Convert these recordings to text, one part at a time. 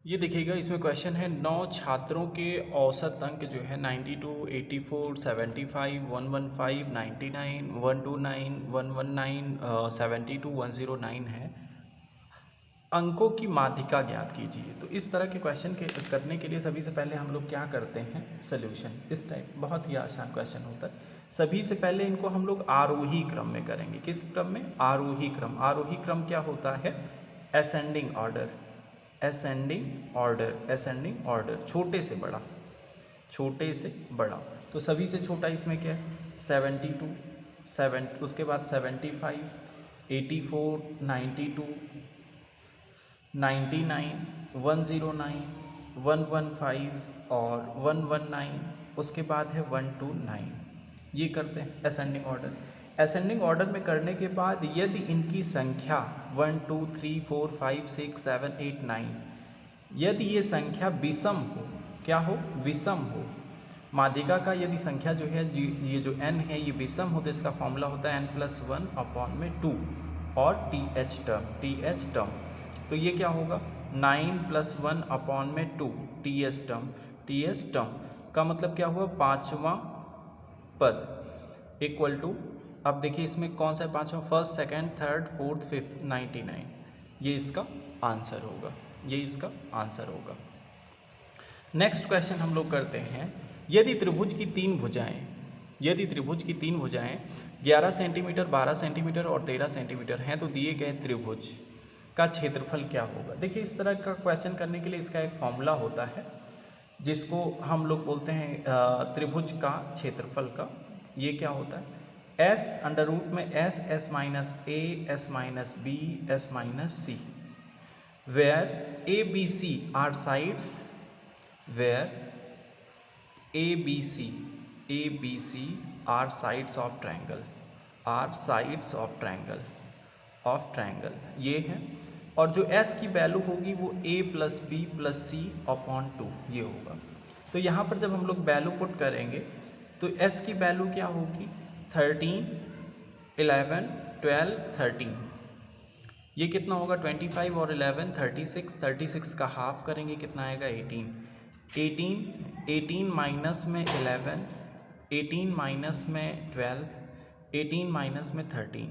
ये देखिएगा, इसमें क्वेश्चन है 9 छात्रों के औसत अंक जो है 92, 84, 75, 115, 99, 129, 119, 72, 109 है। अंकों की माध्यिका ज्ञात कीजिए। तो इस तरह के क्वेश्चन के करने के लिए सभी से पहले हम लोग क्या करते हैं, सोल्यूशन। इस टाइप बहुत ही आसान क्वेश्चन होता है। सभी से पहले इनको हम लोग आरोही क्रम में करेंगे। किस क्रम में? आरोही क्रम। आरोही क्रम क्या होता है? Ascending order, ascending order, ascending order, छोटे से बड़ा, छोटे से बड़ा। तो सभी से छोटा इसमें क्या है? 72, 7, उसके बाद 75, 84, 92, 99, 109, 115 और 119, उसके बाद है 129। ये करते हैं असेंडिंग ऑर्डर। असेंडिंग ऑर्डर में करने के बाद यदि इनकी संख्या 1, 2, 3, 4, 5, 6, 7, 8, 9, यदि ये संख्या विषम हो, क्या हो? विषम हो। माध्यिका का यदि संख्या जो है, ये जो n है, ये विषम हो, तो इसका फॉर्मूला होता है n+1/2 और TH टर्म। तो ये क्या होगा? 9+1/2 TH टर्म का मतलब क्या हुआ? पाँचवा पद इक्वल टू, अब देखिए इसमें कौन सा है पाँचवा? First, second, third, fourth, fifth, 99। ये इसका आंसर होगा, ये इसका आंसर होगा। नेक्स्ट क्वेश्चन हम लोग करते हैं, यदि त्रिभुज की तीन भुजाएं, यदि त्रिभुज की तीन भुजाएं 11 सेंटीमीटर, 12 सेंटीमीटर और 13 सेंटीमीटर हैं, तो दिए गए त्रिभुज का क्षेत्रफल क्या होगा? देखिए, इस तरह का क्वेश्चन करने के लिए इसका एक फॉर्मूला होता है, जिसको हम लोग बोलते हैं त्रिभुज का क्षेत्रफल का। ये क्या होता है? s अंडर रूट में s, s minus a, s minus b, s minus c, where a, b, c are sides, where a, b, c are sides of triangle, are sides of triangle, ये है। और जो s की value होगी वो a plus B plus C upon 2 ये होगा। तो यहाँ पर जब हम लोग वैल्यू पुट करेंगे तो s की वैल्यू क्या होगी? 13, 11, 12, 13। ये कितना होगा? 25 और 11, 36। 36 का हाफ करेंगे, कितना आएगा? 18। 18 माइनस में 11, 18 माइनस में 12, 18 माइनस में 13।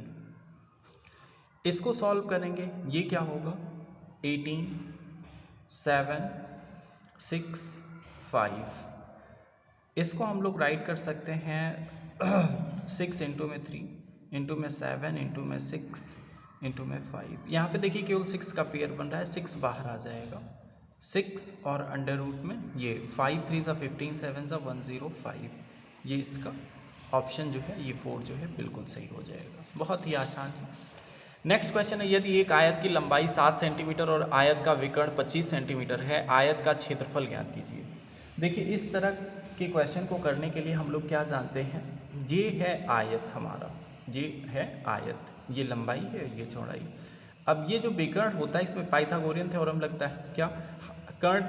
इसको सॉल्व करेंगे, ये क्या होगा? 18, 7, 6, 5। इसको हम लोग राइट कर सकते हैं 6 इंटू में 3, इंटू में 7, इंटू में 6, इंटू में 5। यहाँ पे देखिए केवल 6 का पेयर बन रहा है, 6 बाहर आ जाएगा। 6 और अंडर रूट में ये 5, 3 सा 15, 7 सा 105। ये इसका ऑप्शन जो है, ये 4 जो है बिल्कुल सही हो जाएगा। बहुत ही आसान है। नेक्स्ट क्वेश्चन है, यदि एक आयत की लंबाई 7 सेंटीमीटर और आयत का विकर्ण 25 सेंटीमीटर है, आयत का क्षेत्रफल ज्ञात कीजिए। देखिए, इस तरह के क्वेश्चन को करने के लिए हम लोग क्या जानते हैं? ये है आयत हमारा, ये है आयत, ये लंबाई है, ये चौड़ाई। अब ये जो विकर्ण होता है, इसमें पाइथागोरियन थ्योरम लगता है। क्या? कर्ण,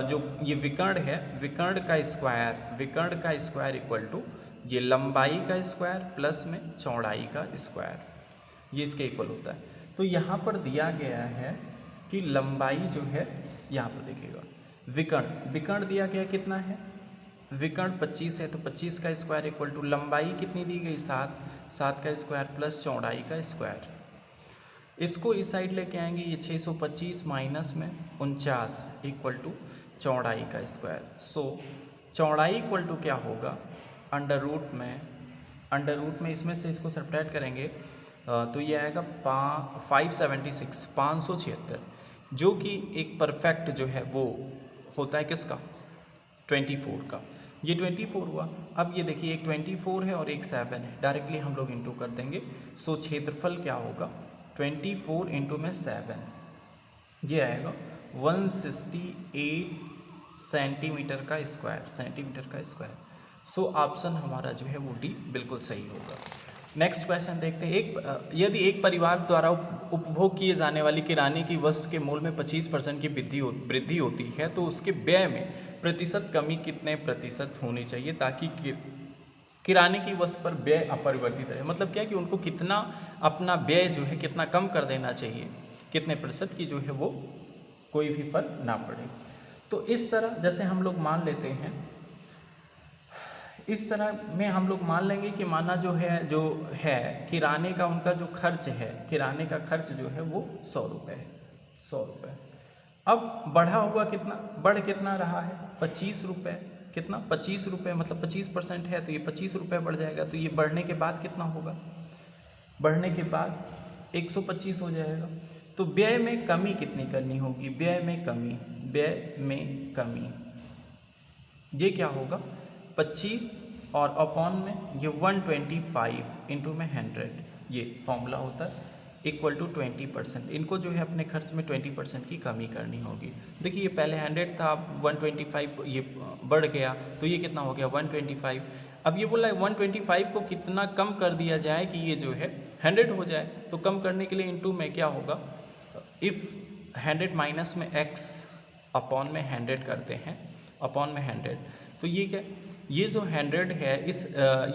जो ये विकर्ण है, विकर्ण का स्क्वायर इक्वल टू ये लंबाई का स्क्वायर प्लस में चौड़ाई का स्क्वायर, ये इसके इक्वल होता है। तो यहाँ पर दिया गया है कि लंबाई जो है, यहाँ पर देखिएगा विकर्ण दिया गया कितना है? विकर्ण 25 है, तो 25 का स्क्वायर इक्वल टू लंबाई कितनी दी गई? 7, 7 का स्क्वायर प्लस चौड़ाई का स्क्वायर। इसको इस साइड लेके आएंगे, ये 625 माइनस में 49 इक्वल टू चौड़ाई का स्क्वायर। सो चौड़ाई इक्वल टू क्या होगा? अंडर रूट में इसमें से इसको सब्ट्रैक्ट करेंगे तो ये आएगा 576, 576, जो कि एक परफेक्ट जो है वो होता है किसका? 24 का। ये 24 हुआ। अब ये देखिए, एक 24 है और एक 7 है, डायरेक्टली हम लोग इंटू कर देंगे। सो क्षेत्रफल क्या होगा? 24 इंटू में 7, ये आएगा 168 सेंटीमीटर का स्क्वायर। सो ऑप्शन हमारा जो है वो डी बिल्कुल सही होगा। नेक्स्ट क्वेश्चन देखते हैं, यदि एक परिवार द्वारा उपभोग किए जाने वाली किराने की वस्तु के मूल्य में 25% की वृद्धि होती है, तो उसके व्यय में प्रतिशत कमी कितने प्रतिशत होनी चाहिए, ताकि किराने की वस्तु पर व्यय अपरिवर्तित रहे? मतलब क्या कि उनको कितना अपना व्यय जो है कितना कम कर देना चाहिए, कितने प्रतिशत की जो है वो कोई भी फर्क ना पड़े। तो इस तरह जैसे हम लोग मान लेते हैं, इस तरह में हम लोग मान लेंगे कि माना जो है किराने का उनका जो खर्च है, किराने का खर्च जो है वो 100 रुपये है, 100 रुपये। अब बढ़ा हुआ कितना, बढ़ कितना रहा है 25 रुपये, कितना 25 रुपये, मतलब 25% है तो ये 25 रुपये बढ़ जाएगा। तो ये बढ़ने के बाद कितना होगा, बढ़ने के बाद 125 हो जाएगा। तो व्यय में कमी कितनी करनी होगी, व्यय में कमी, व्यय में कमी, ये क्या होगा 25 और अपॉन में ये 125 इंटू में 100, ये फॉर्मूला होता है, इक्वल टू 20%। इनको जो है अपने खर्च में 20% की कमी करनी होगी। देखिए ये पहले 100 था, 125 ये बढ़ गया तो ये कितना हो गया 125। अब ये बोला है 125 को कितना कम कर दिया जाए कि ये जो है 100 हो जाए। तो कम करने के लिए इनटू में क्या होगा, इफ़ 100 माइनस में x अपॉन में 100 करते हैं, अपॉन में 100, तो ये क्या, ये जो 100 है इस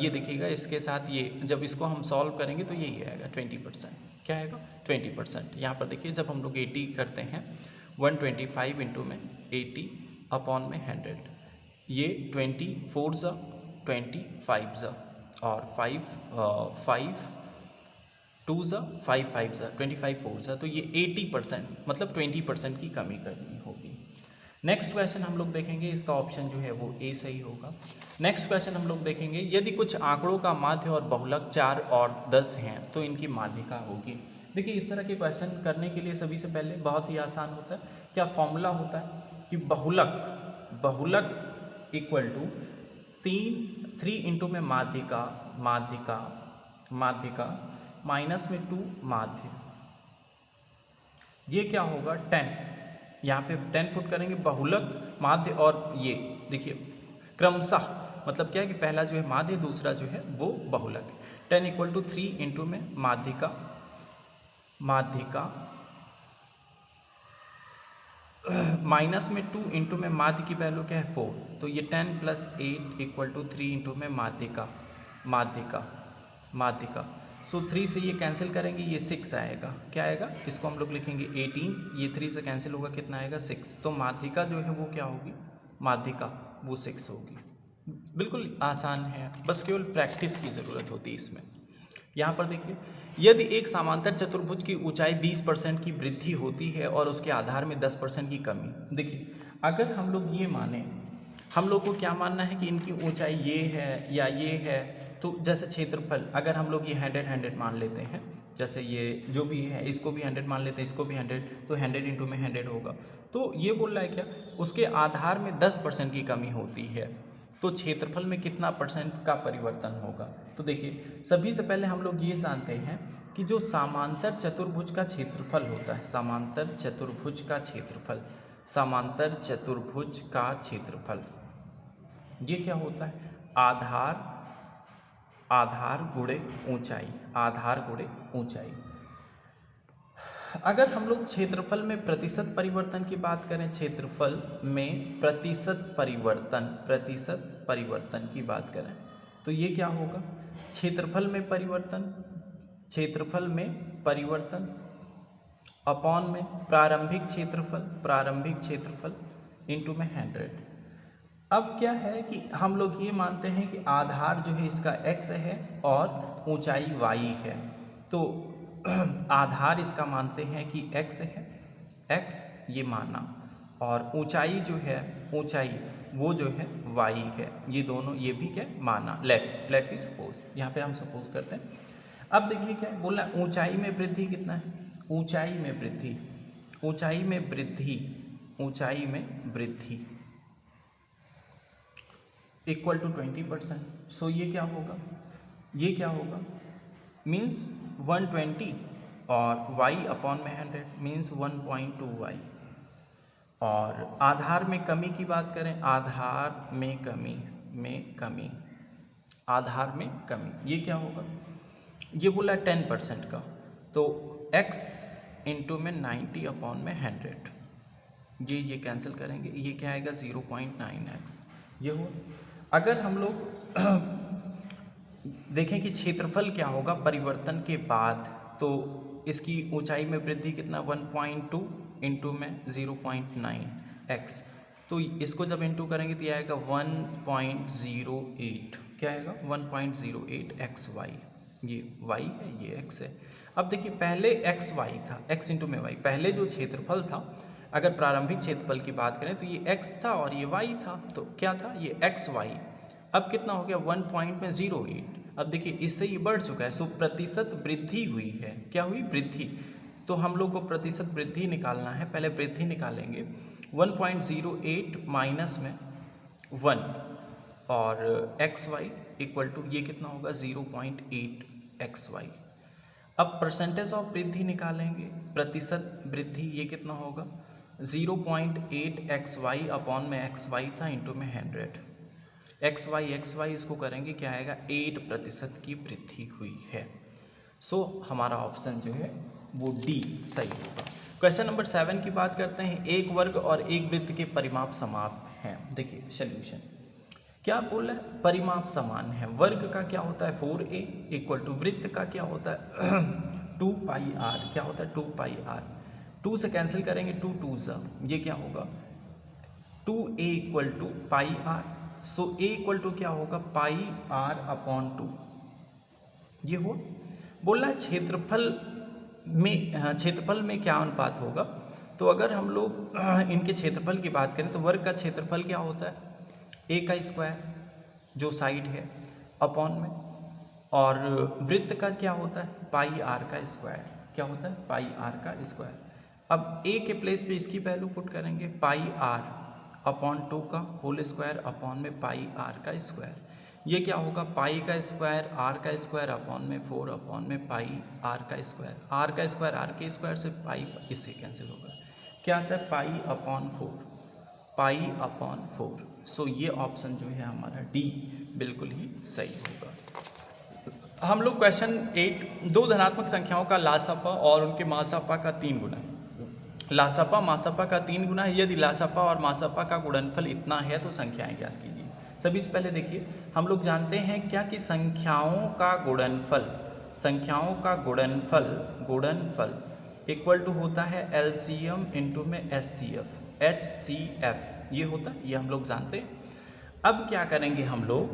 ये देखिएगा इसके साथ ये जब इसको हम सॉल्व करेंगे तो यही आएगा 20%। क्या आएगा 20%। यहाँ पर देखिए जब हम लोग 80 करते हैं 125 इंटू में 80 अपॉन में 100, ये 24 ज़ा 25 ज़ा और 5 2 ज़ा 5 ज़ा 25 4 ज़ा, तो ये 80% मतलब 20% की कमी करनी होगी। नेक्स्ट क्वेश्चन हम लोग देखेंगे, इसका ऑप्शन जो है वो ए सही होगा। नेक्स्ट क्वेश्चन हम लोग देखेंगे, यदि कुछ आंकड़ों का माध्य और बहुलक 4 और 10 हैं तो इनकी माध्यिका होगी। देखिए इस तरह के क्वेश्चन करने के लिए सभी से पहले बहुत ही आसान होता है, क्या फॉर्मूला होता है कि बहुलक इक्वल टू 3 इंटू में माध्यिका माइनस में 2 माध्य, ये क्या होगा 10, यहाँ पे 10 पुट करेंगे, बहुलक माध्य और ये देखिए क्रमशः, मतलब क्या है कि पहला जो है माध्य, दूसरा जो है वो बहुलक। 10 इक्वल टू 3 इंटू में माध्यिका माइनस में 2 इंटू में माध्य की वैल्यू क्या है 4, तो ये 10 प्लस 8 इक्वल टू 3 इंटू में माध्यिका। सो 3 से ये कैंसिल करेंगे, ये 6 आएगा, क्या आएगा, इसको हम लोग लिखेंगे 18, ये 3 से कैंसिल होगा, कितना आएगा 6। तो माध्यिका जो है वो क्या होगी, माध्यिका वो 6 होगी। बिल्कुल आसान है, बस केवल प्रैक्टिस की ज़रूरत होती है इसमें। यहाँ पर देखिए, यदि एक समांतर चतुर्भुज की ऊंचाई 20% की वृद्धि होती है और उसके आधार में 10% की कमी। देखिए अगर हम लोग ये माने, हम लोग को क्या मानना है कि इनकी ऊंचाई ये है या ये है, तो जैसे क्षेत्रफल अगर हम लोग ये 100 मान लेते हैं, जैसे ये जो भी है इसको भी 100 मान लेते हैं, इसको भी 100, तो 100 इंटू में 100 होगा। तो ये बोल रहा है क्या, उसके आधार में 10% की कमी होती है, तो क्षेत्रफल में कितना % का परिवर्तन होगा। तो देखिए सभी से पहले हम लोग ये जानते हैं कि जो समांतर चतुर्भुज का क्षेत्रफल होता है, समांतर चतुर्भुज का क्षेत्रफल ये क्या होता है, आधार गुणे ऊंचाई। अगर हम लोग क्षेत्रफल में प्रतिशत परिवर्तन की बात करें, क्षेत्रफल में प्रतिशत परिवर्तन की बात करें, तो ये क्या होगा, क्षेत्रफल में परिवर्तन अपॉन में प्रारंभिक क्षेत्रफल इंटू में 100। अब क्या है कि हम लोग ये मानते हैं कि आधार जो है इसका x है और ऊंचाई y है, तो आधार इसका मानते हैं कि x है, x ये माना, और ऊंचाई जो है वो जो है y है, ये दोनों ये भी क्या माना, लेट वी सपोज, यहाँ पे हम सपोज करते हैं। अब देखिए क्या बोला, ऊंचाई में वृद्धि कितना है, ऊंचाई में वृद्धि इक्वल टू 20%। सो ये क्या होगा, मीन्स 120 और y अपॉन में 100 मीन्स 1.2y। और आधार में कमी की बात करें, आधार में कमी ये क्या होगा, ये बोला 10% का, तो x इंटू में 90 अपॉन में 100, ये कैंसिल करेंगे, ये क्या आएगा 0.9x, ये हो। अगर हम लोग देखें कि क्षेत्रफल क्या होगा परिवर्तन के बाद, तो इसकी ऊंचाई में वृद्धि कितना 1.2 इंटू में 0.9x, तो इसको जब इंटू करेंगे तो ये आएगा 1.08, क्या आएगा 1.08xy, ये y है ये x है। अब देखिए पहले xy था, x इंटू में y, पहले जो क्षेत्रफल था अगर प्रारंभिक क्षेत्रफल की बात करें तो ये x था और ये y था, तो क्या था ये xy, अब कितना हो गया 1.08। अब देखिए इससे ये बढ़ चुका है, सो प्रतिशत वृद्धि हुई है, क्या हुई वृद्धि, तो हम लोग को प्रतिशत वृद्धि निकालना है, पहले वृद्धि निकालेंगे 1.08 माइनस में 1 और xy इक्वल टू ये कितना होगा 0.8xy। अब परसेंटेज ऑफ वृद्धि निकालेंगे, प्रतिशत वृद्धि ये कितना होगा 0.8xy अपॉन में xy था इंटू में 100, xy इसको करेंगे क्या आएगा 8% की वृद्धि हुई है। सो हमारा ऑप्शन जो है वो डी सही होगा। क्वेश्चन नंबर 7 की बात करते हैं, एक वर्ग और एक वृत्त के परिमाप समान हैं। देखिए सोल्यूशन क्या बोल रहा है, परिमाप समान है, वर्ग का क्या होता है 4a इक्वल टू वृत्त का क्या होता है 2πr, क्या होता है 2πr, 2 से कैंसिल करेंगे 2 2 सा, ये क्या होगा 2a equal to πr, so a equal to क्या होगा πr अपॉन 2, ये हो बोल रहा है क्षेत्रफल में क्या अनुपात होगा, तो अगर हम लोग इनके क्षेत्रफल की बात करें तो वर्ग का क्षेत्रफल क्या होता है a का स्क्वायर जो साइड है अपॉन में, और वृत्त का क्या होता है पाई आर का स्क्वायर, क्या होता है पाई आर का स्क्वायर। अब a के प्लेस पे इसकी वैल्यू पुट करेंगे पाई आर अपॉन 2 का होल स्क्वायर अपॉन में पाई आर का स्क्वायर, ये क्या होगा पाई का स्क्वायर आर का स्क्वायर अपॉन में 4 अपॉन में पाई आर का स्क्वायर, आर का स्क्वायर आर के स्क्वायर से पाई इससे कैंसिल होगा, क्या आता है पाई अपॉन 4, पाई अपॉन 4। सो ये ऑप्शन जो है हमारा डी बिल्कुल ही सही होगा। हम लोग क्वेश्चन 8, दो धनात्मक संख्याओं का लासापा और उनके मासापा का 3 गुना, लासापा मासापा का 3 गुना है, यदि लासापा और मासापा का गुणनफल इतना है तो संख्याएं ज्ञात कीजिए। सभी से पहले देखिए हम लोग जानते हैं क्या कि संख्याओं का गुणनफल इक्वल टू होता है एलसीएम इंटू में एचसीएफ, ये होता है, ये हम लोग जानते हैं। अब क्या करेंगे हम लोग,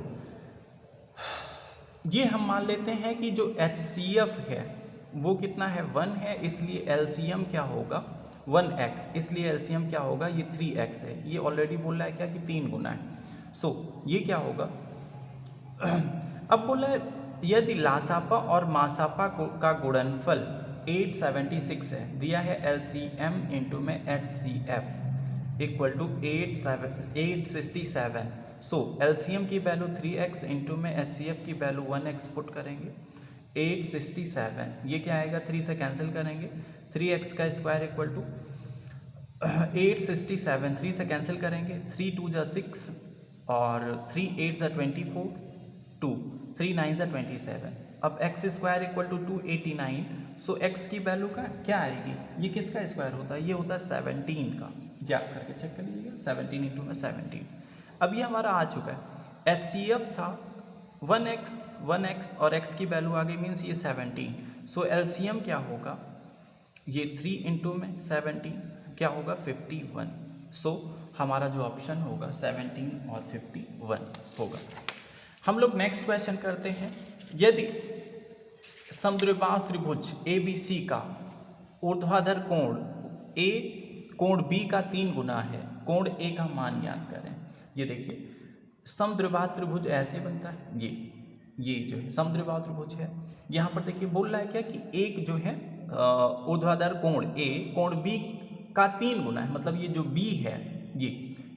ये हम मान लेते हैं कि जो एचसीएफ है वो कितना है 1 है, इसलिए एलसीएम क्या होगा 1x, इसलिए एलसीएम क्या होगा ये 3x है, ये ऑलरेडी बोल रहा है क्या कि 3 गुना है। सो ये क्या होगा अब बोला है यदि लासापा और मासापा का गुणनफल 876 है, दिया है एलसीएम इंटू में HCF equal to 867, so LCM की वैल्यू 3x इंटू में एचसीएफ की वैल्यू 1x पुट करेंगे 867, ये क्या आएगा 3 से कैंसिल करेंगे 3x का स्क्वायर इक्वल टू 867, 3 से कैंसिल करेंगे 3 2 जा 6 और 3 8 जा 24, 2 3 9 जा 27। अब x square equal to 289, so x की वैल्यू का क्या आएगी, ये किसका स्क्वायर होता है, ये होता है 17 का, याद करके चेक कर लीजिएगा 17 इंटू में 17। अब ये हमारा आ चुका है, एचसीएफ था 1x और x की वैल्यू आ गई मीन्स ये 17, सो एलसीएम क्या होगा ये 3 इंटू में 17 क्या होगा 51, सो हमारा जो ऑप्शन होगा 17 और 51 होगा। हम लोग नेक्स्ट क्वेश्चन करते हैं, यदि समद्विबाहु त्रिभुज ABC का ऊर्ध्वाधर कोण A कोण B का 3 गुना है, कोण A का मान ज्ञात करें। ये देखिए समद्विबाहु त्रिभुज ऐसे बनता है, ये जो है समद्विबाहु त्रिभुज है, यहाँ पर देखिए बोल रहा है क्या कि एक जो है ऊर्ध्वाधर कोण A कोण B का 3 गुना है, मतलब ये जो B है ये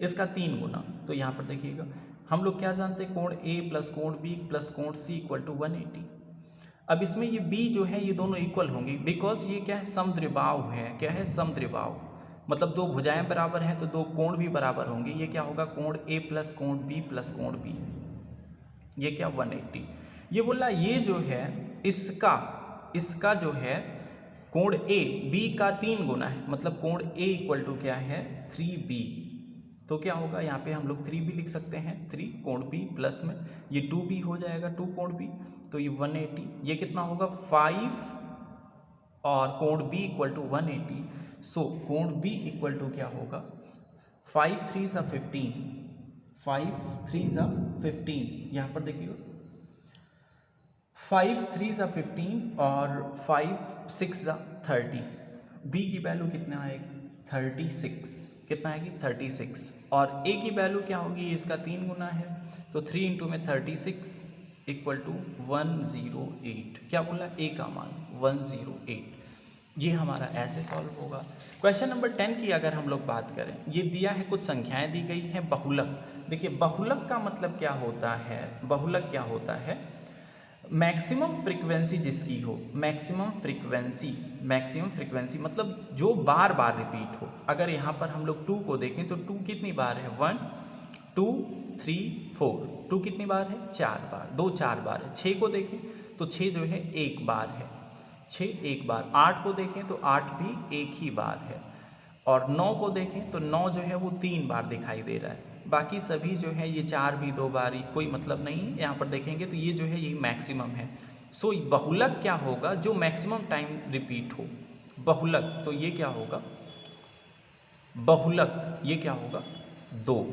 इसका 3 गुना, तो यहाँ पर देखिएगा हम लोग क्या जानते हैं कोण A प्लस कोण B प्लस कोण C इक्वल टू 180। अब इसमें ये B जो है ये दोनों इक्वल होंगे, बिकॉज ये क्या है समद्विबाहु है, क्या है समद्विबाहु, मतलब दो भुजाएं बराबर हैं तो दो कोण भी बराबर होंगे। ये क्या होगा कोण A प्लस कोण B प्लस कोण B, ये क्या 180। ये बोला ये जो है इसका जो है कोण A B का 3 गुना है, मतलब कोण A इक्वल टू क्या है 3B, तो क्या होगा यहाँ पे हम लोग 3B लिख सकते हैं, 3 कोण B प्लस में ये 2B हो जाएगा 2 कोण B, तो ये 180, ये कितना होगा 5 और कोण बी इक्वल टू 180, सो कोण बी इक्वल टू क्या होगा 5 3 सा 15, 5 3 सा 15, यहाँ पर देखिएगा 5 3 सा 15 और 5 6 सा 30, बी की वैल्यू कितना आएगी 36, कितना आएगी 36, और ए की वैल्यू क्या होगी, इसका 3 गुना है, तो 3 इंटू में 36 इक्वल टू 108, क्या बोला ए का मान 108, ये हमारा ऐसे सॉल्व होगा। क्वेश्चन नंबर 10 की अगर हम लोग बात करें, ये दिया है, कुछ संख्याएं दी गई हैं, बहुलक। देखिए बहुलक का मतलब क्या होता है, बहुलक क्या होता है, मैक्सिमम फ्रीक्वेंसी जिसकी हो, मैक्सिमम फ्रीक्वेंसी मतलब जो बार बार रिपीट हो। अगर यहाँ पर हम लोग 2 को देखें तो 2 कितनी बार है 1 2 3 4, 2 कितनी बार है 4 बार, 2 4 बार है। 6 को देखें तो 6 जो है 1 बार है, 6 1 बार। 8 को देखें तो 8 भी 1 ही बार है, और 9 को देखें तो 9 जो है वो 3 बार दिखाई दे रहा है। बाकी सभी जो है ये 4 भी 2 बार, कोई मतलब नहीं है। यहाँ पर देखेंगे तो ये जो है यही मैक्सिमम है। सो बहुलक क्या होगा, जो मैक्सिमम टाइम रिपीट हो, बहुलक, तो ये क्या होगा बहुलक, ये क्या होगा 2,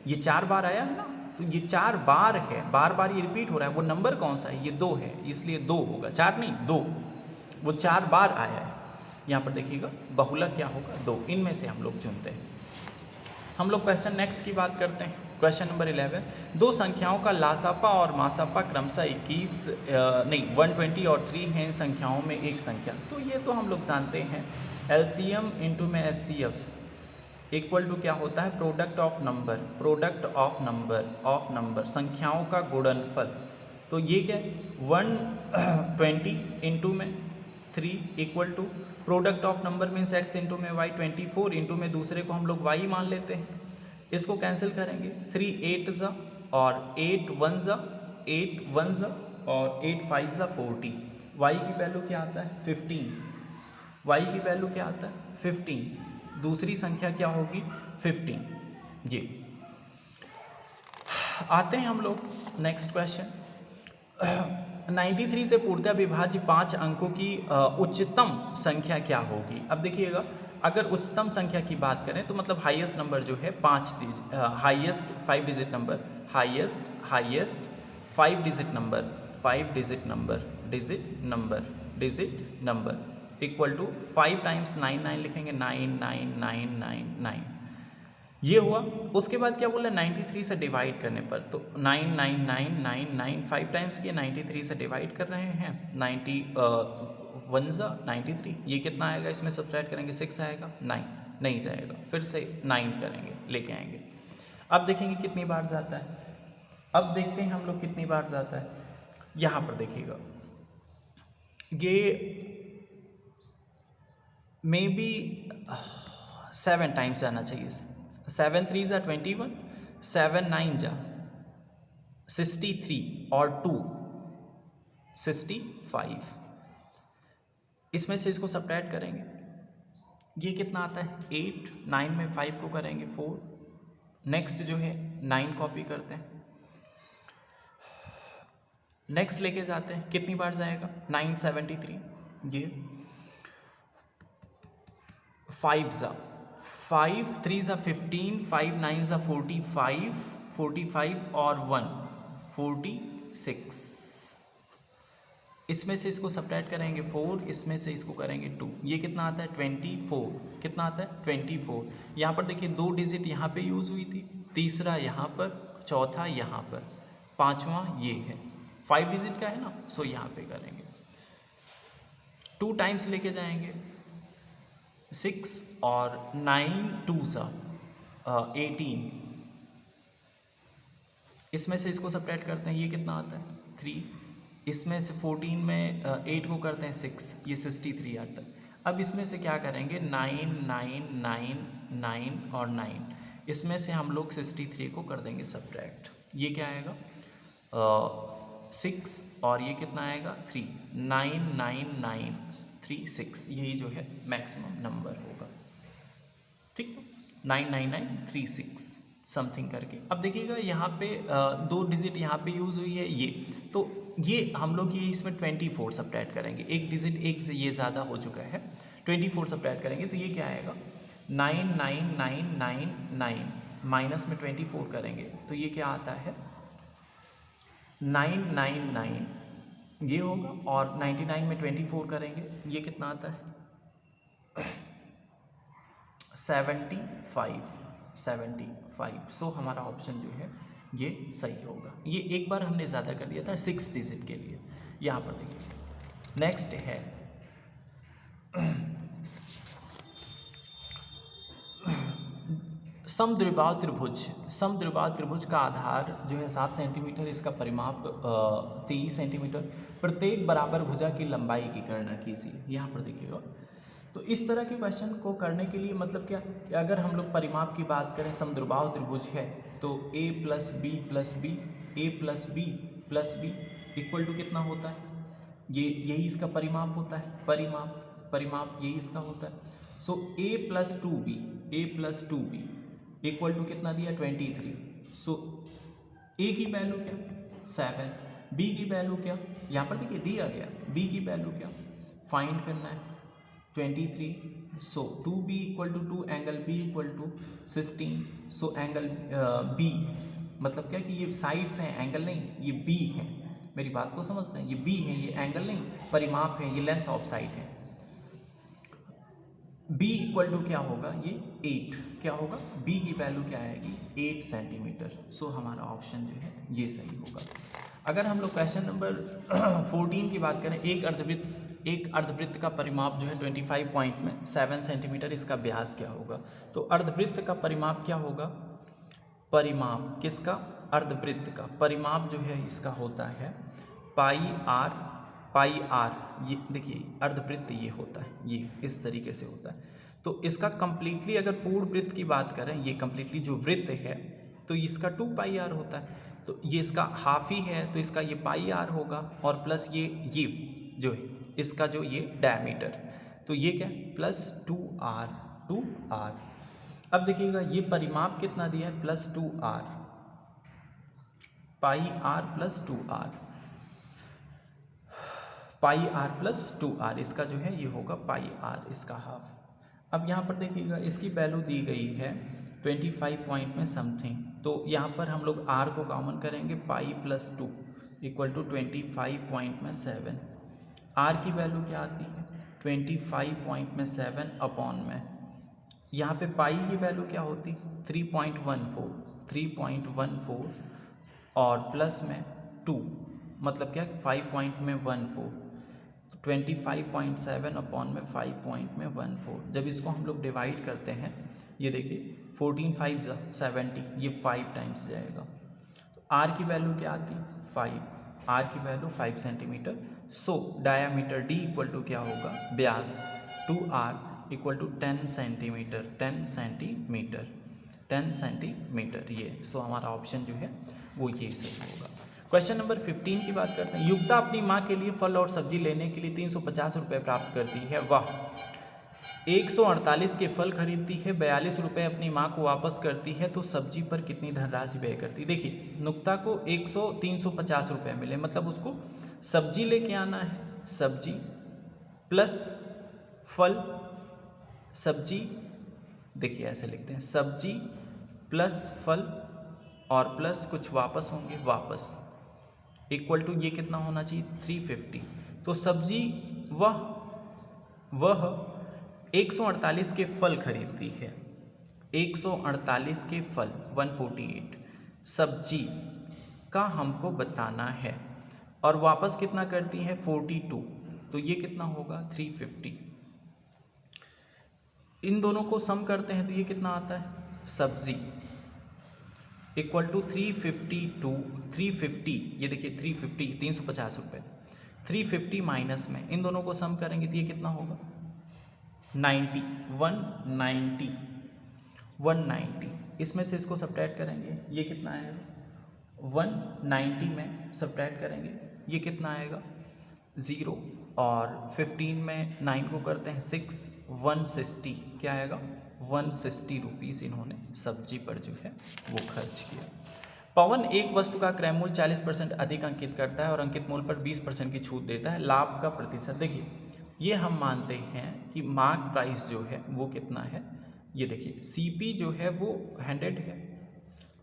ये 4 बार आया है ना, तो ये 4 बार है, बार बार ये रिपीट हो रहा है। वो नंबर कौन सा है, ये 2 है, इसलिए 2 होगा, 4 नहीं 2, वो 4 बार आया है। यहाँ पर देखिएगा बहुलक क्या होगा 2, इनमें से हम लोग चुनते हैं। हम लोग क्वेश्चन नेक्स्ट की बात करते हैं। क्वेश्चन नंबर 11, दो संख्याओं का लासापा और मासापा क्रमशः 120 और 3 हैं संख्याओं में एक संख्या। तो ये तो हम लोग जानते हैं, एलसीएम इंटू में एचसीएफ इक्वल टू क्या होता है, प्रोडक्ट ऑफ नंबर, संख्याओं का गुणनफल। तो ये क्या है 120 इंटू में 3 equal to product of number means x into में y, 24 इंटू में दूसरे को हम लोग y मान लेते हैं, इसको कैंसिल करेंगे, 3 8 ज़ा और 8 1 ज़ा, 8 1 ज़ा और 8 5 ज़ा 40, y की वैल्यू क्या आता है 15, y की वैल्यू क्या आता है 15, दूसरी संख्या क्या होगी 15। जी आते हैं हम लोग नेक्स्ट क्वेश्चन। 93 से पूर्णतः विभाज्य 5 अंकों की उच्चतम संख्या क्या होगी। अब देखिएगा, अगर उच्चतम संख्या की बात करें तो मतलब हाईएस्ट नंबर जो है highest 5 digit number, highest 5 digit number equal to 5 times 99 लिखेंगे, 99999, ये हुआ। उसके बाद क्या बोला 93 से डिवाइड करने पर, तो 99999 5 टाइम्स किए, 93 से डिवाइड कर रहे हैं, 91 ज़ा 93, ये कितना आएगा, इसमें सब्ट्रैक्ट करेंगे 6 आएगा, 9 नहीं जाएगा, फिर से 9 करेंगे, लेके आएंगे। अब देखेंगे कितनी बार जाता है, अब देखते हैं हम लोग कितनी बार जाता है। यहाँ पर देखिएगा, ये मे बी 7 टाइम्स जाना चाहिए, 7 3 ज़ा 21, 7 9 ज़ा 63 और 2 65, इसमें से इसको सब्ट्रैक्ट करेंगे, ये कितना आता है 8, 9 में 5 को करेंगे 4, नेक्स्ट जो है 9 कॉपी करते हैं, नेक्स्ट लेके जाते हैं, कितनी बार जाएगा 973, ये 5 ज़ा 5 3 ज़ा 15, 5 9 ज़ा 45 और 1 46, इसमें से इसको सब्ट्रैक्ट करेंगे 4, इसमें से इसको करेंगे 2, ये कितना आता है 24, कितना आता है 24। यहाँ पर देखिए 2 डिजिट यहाँ पे यूज़ हुई थी, तीसरा यहाँ पर, चौथा यहाँ पर, पांचवा ये है, 5 डिजिट का है ना, सो यहाँ पे करेंगे, 2 टाइम्स लेके जाएंगे 6 और 9 2 ज़ा 18, इसमें से इसको सब्ट्रैक्ट करते हैं, ये कितना आता है 3, इसमें से 14 में 8 को करते हैं 6, ये 63 आता है। अब इसमें से क्या करेंगे 9 9 9 9 और 9, इसमें से हम लोग 63 को कर देंगे सब्ट्रैक्ट, ये क्या आएगा 6 और ये कितना आएगा 3, 99936, यही जो है मैक्सिमम नंबर होगा, ठीक, 99936 समथिंग करके। अब देखिएगा यहाँ पे 2 डिजिट यहाँ पे यूज़ हुई है ये, तो ये हम लोग ये इसमें 24 सब्ट्रैक्ट करेंगे, एक डिजिट एक से ये ज़्यादा हो चुका है, 24 सब्ट्रैक्ट करेंगे तो ये क्या आएगा 99999 माइनस में 24 करेंगे तो ये क्या आता है 999 ये होगा, और 99 में 24 करेंगे ये कितना आता है 75। सो हमारा ऑप्शन जो है ये सही होगा। ये एक बार हमने ज़्यादा कर दिया था 6 डिजिट के लिए। यहाँ पर देखिए नेक्स्ट है समद्विबाहु त्रिभुज का आधार जो है 7 सेंटीमीटर, इसका परिमाप 23 सेंटीमीटर, प्रत्येक बराबर भुजा की लंबाई की गणना कीजिए। यहाँ पर देखिएगा तो इस तरह के क्वेश्चन को करने के लिए मतलब क्या कि अगर हम लोग परिमाप की बात करें, समद्विबाहु त्रिभुज है तो a plus B plus B A plus B equal to कितना होता है, ये यही इसका परिमाप होता है, परिमाप यही इसका होता है। So a plus two B equal to कितना दिया 23। सो a की वैल्यू क्या 7, b की वैल्यू क्या यहाँ पर देखिए दिया गया, b की वैल्यू क्या फाइंड करना है 23। So 2b equal to 2, angle b equal to 16। So angle b मतलब क्या कि ये साइड्स हैं, एंगल नहीं, ये b है, मेरी बात को समझना है, ये b है, ये एंगल नहीं, परिमाप है, ये लेंथ ऑफ साइड है। b इक्वल टू क्या होगा ये 8, क्या होगा b की वैल्यू क्या आएगी 8 सेंटीमीटर। सो हमारा ऑप्शन जो है ये सही होगा। अगर हम लोग क्वेश्चन नंबर 14 की बात करें, एक अर्धवृत्त का परिमाप जो है 25 पॉइंट में 7 सेंटीमीटर, इसका व्यास क्या होगा। तो अर्धवृत्त का परिमाप क्या होगा, परिमाप किसका अर्धवृत्त का परिमाप जो है इसका होता है पाई आर। ये देखिए अर्धवृत्त ये होता है, ये इस तरीके से होता है। तो इसका कंप्लीटली अगर पूर्ण वृत्त की बात करें, ये कंप्लीटली जो वृत्त है तो इसका 2 पाई आर होता है। तो ये इसका हाफ ही है तो इसका ये पाई आर होगा, और प्लस ये जो है इसका जो ये डायमीटर, तो ये क्या प्लस 2r। अब देखिएगा ये परिमाप कितना दिया है plus 2r, pi R plus 2r, pi R plus 2r, इसका जो है ये होगा पाई आर, इसका हाफ। अब यहाँ पर देखिएगा इसकी वैल्यू दी गई है 25 पॉइंट में समथिंग, तो यहाँ पर हम लोग r को कॉमन करेंगे, pi plus 2 equal to 25 point में 7। r की वैल्यू क्या आती है 25 पॉइंट में 7 अपॉन में, यहाँ पे पाई की वैल्यू क्या होती 3.14 और प्लस में 2 मतलब क्या 5 पॉइंट में 14, 25.7 अपॉन में 5.14। जब इसको हम लोग डिवाइड करते हैं, ये देखिए 14 5 70, ये 5 टाइम्स जाएगा। तो r की वैल्यू क्या आती 5, r की value 5 centimetre. So diameter d equal to क्या होगा व्यास 2r इक्वल टू 10 सेंटीमीटर ये। सो हमारा ऑप्शन जो है वो ये सही होगा। क्वेश्चन नंबर 15 की बात करते हैं। युक्ता अपनी माँ के लिए फल और सब्जी लेने के लिए 350 रुपये प्राप्त करती है। वह 148 के फल खरीदती है, 42 रुपये अपनी माँ को वापस करती है, तो सब्जी पर कितनी धनराशि व्यय करती है। देखिए नुक्ता को 350 रुपये मिले, मतलब उसको सब्जी लेके आना है, सब्जी प्लस फल, सब्जी देखिए ऐसे लिखते हैं, सब्जी प्लस फल और प्लस कुछ वापस होंगे, वापस इक्वल टू ये कितना होना चाहिए 350। तो सब्जी वह 148 के फल खरीदती है, 148 के फल 148 सब्जी का हमको बताना है, और वापस कितना करती है 42, तो ये कितना होगा 350। इन दोनों को सम करते हैं तो ये कितना आता है सब्जी इक्वल टू 350, ये देखिए 350 रुपये, 350 माइनस में इन दोनों को सम करेंगे तो ये कितना होगा 190। इसमें से इसको सब्ट्रैक्ट करेंगे, ये कितना आएगा 190 में सब्ट्रैक्ट करेंगे, ये कितना आएगा 0, और 15 में 9 को करते हैं 6, 160 क्या आएगा 160 रुपीज़ इन्होंने सब्जी पर जो है वो खर्च किया। पवन एक वस्तु का क्रय मूल्य 40% अधिक अंकित करता है और अंकित मूल्य पर 20% की छूट देता है, लाभ का प्रतिशत। देखिए ये हम मानते हैं कि मार्क प्राइस जो है वो कितना है, ये देखिए सीपी जो है वो 100 है,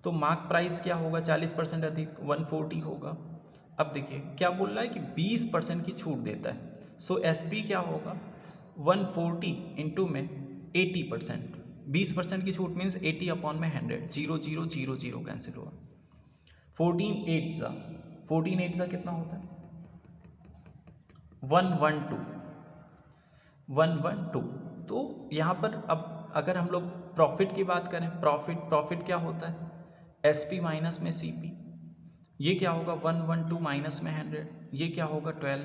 तो मार्क प्राइस क्या होगा 40% अधिक 140 होगा। अब देखिए क्या बोल रहा है कि 20% की छूट देता है, सो एसपी क्या होगा 140 इंटू में 80%, 20% की छूट मीन्स 80 अपॉन में 100, 0 0 0 0 कैंसिल हुआ। 14 8 कितना होता है 112। तो यहाँ पर अब अगर हम लोग प्रॉफिट की बात करें, प्रॉफिट क्या होता है एसपी माइनस में सीपी, ये क्या होगा 112 माइनस में 100, ये क्या होगा 12,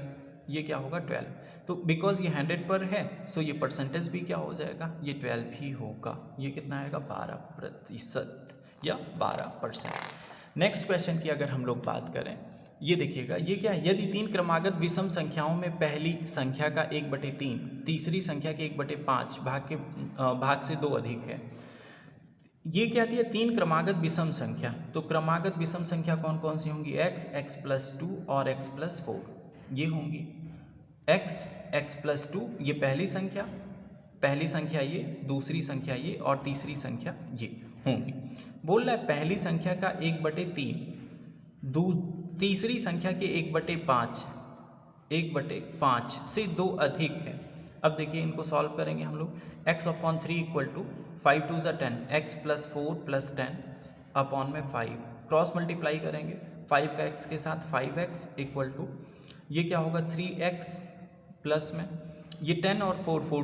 ये क्या होगा 12। तो बिकॉज ये 100 पर है सो ये परसेंटेज भी क्या हो जाएगा, ये 12 ही होगा, ये कितना आएगा 12% या 12%। नेक्स्ट क्वेश्चन की अगर हम लोग बात करें, ये देखिएगा ये क्या है, यदि 3 क्रमागत विषम संख्याओं में पहली संख्या का 1/3 तीसरी संख्या के 1/5 भाग से 2 अधिक है, ये क्या दिया 3 क्रमागत विषम संख्या, तो क्रमागत विषम संख्या कौन कौन सी होंगी x, x+2 और x+4, ये होंगी x+2 ये पहली संख्या ये, दूसरी संख्या ये और तीसरी संख्या ये होंगी। बोल रहा है पहली संख्या का 1/3 तीसरी संख्या के 1/5 से 2 अधिक है। अब देखिए इनको सॉल्व करेंगे हम लोग, x/3 = 5 2 = 10, x+4 + 10 अपॉन में 5, क्रॉस मल्टीप्लाई करेंगे 5 का x के साथ 5x = ये क्या होगा 3x प्लस में ये 10 और 4